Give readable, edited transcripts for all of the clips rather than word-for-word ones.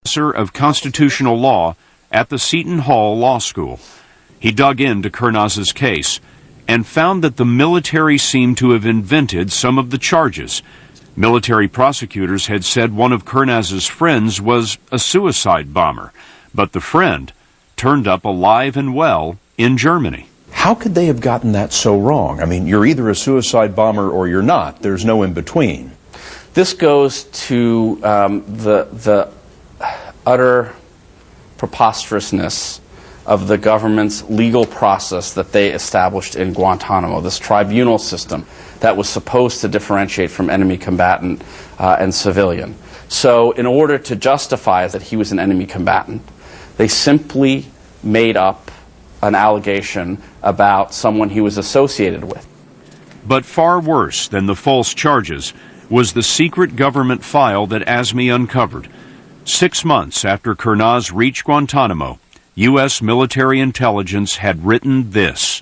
Professor of Constitutional Law at the Seton Hall Law School. He dug into Kurnaz's case and found that the military seemed to have invented some of the charges. Military prosecutors had said one of Kurnaz's friends was a suicide bomber, but the friend turned up alive and well in Germany. How could they have gotten that so wrong? I mean, you're either a suicide bomber or you're not. There's no in between. This goes to the utter preposterousness of the government's legal process that they established in Guantanamo, this tribunal system that was supposed to differentiate from enemy combatant and civilian. So in order to justify that he was an enemy combatant, they simply made up an allegation about someone he was associated with. But far worse than the false charges was the secret government file that ASME uncovered. 6 months after Kurnaz reached Guantanamo, U.S. military intelligence had written this: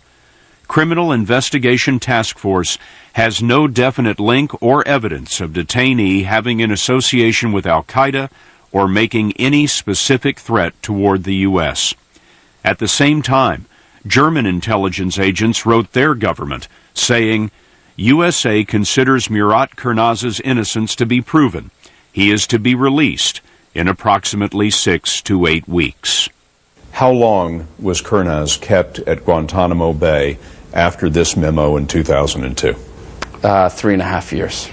Criminal Investigation Task Force has no definite link or evidence of detainee having an association with Al-Qaeda or making any specific threat toward the U.S. At the same time, German intelligence agents wrote their government, saying, USA considers Murat Kurnaz's innocence to be proven. He is to be released in approximately 6 to 8 weeks. How long was Kurnaz kept at Guantanamo Bay after this memo in 2002? 3.5 years.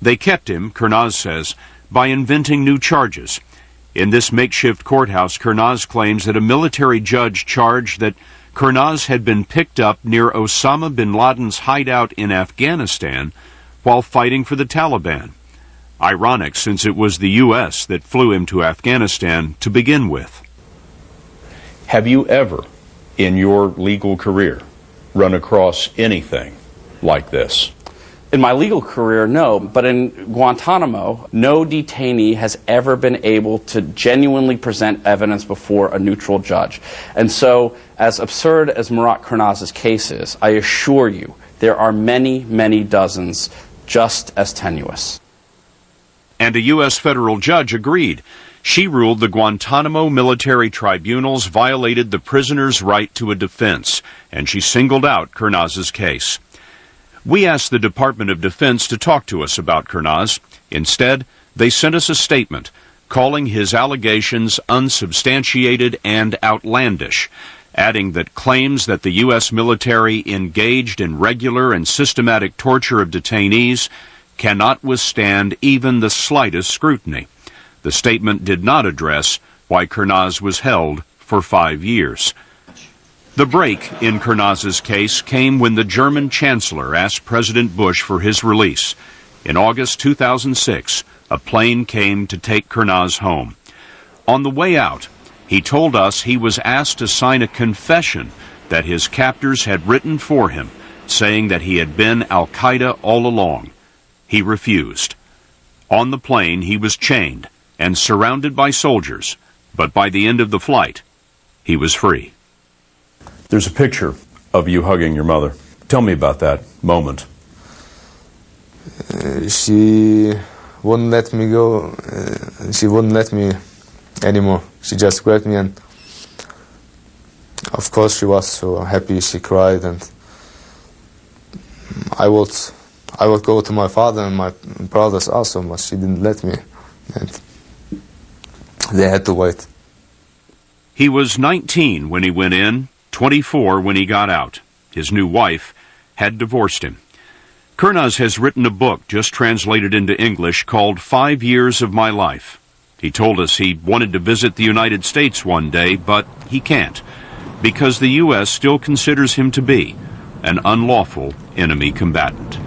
They kept him, Kurnaz says, by inventing new charges. In this makeshift courthouse, Kurnaz claims that a military judge charged that Kurnaz had been picked up near Osama bin Laden's hideout in Afghanistan while fighting for the Taliban. Ironic, since it was the U.S. that flew him to Afghanistan to begin with. Have you ever, in your legal career, run across anything like this? In my legal career, no, but in Guantanamo, no detainee has ever been able to genuinely present evidence before a neutral judge. And so, as absurd as Murat Kurnaz's case is, I assure you, there are many, many dozens just as tenuous. And a U.S. federal judge agreed. She ruled the Guantanamo military tribunals violated the prisoner's right to a defense, and she singled out Kurnaz's case. We asked the Department of Defense to talk to us about Kurnaz. Instead, they sent us a statement calling his allegations unsubstantiated and outlandish, adding that claims that the U.S. military engaged in regular and systematic torture of detainees cannot withstand even the slightest scrutiny. The statement did not address why Kurnaz was held for 5 years. The break in Kurnaz's case came when the German chancellor asked President Bush for his release. In August 2006, a plane came to take Kurnaz home. On the way out, he told us he was asked to sign a confession that his captors had written for him, saying that he had been Al-Qaeda all along. He refused. On the plane, he was chained and surrounded by soldiers, but by the end of the flight, he was free. There's a picture of you hugging your mother. Tell me about that moment. She wouldn't let me go. She wouldn't let me anymore. She just grabbed me, and of course she was so happy. She cried, and I would go to my father and my brothers also, but she didn't let me, and they had to wait. He was 19 when he went in, 24 when he got out. His new wife had divorced him. Kurnaz has written a book just translated into English called 5 Years of My Life. He told us he wanted to visit the United States one day, but he can't, because the U.S. still considers him to be an unlawful enemy combatant.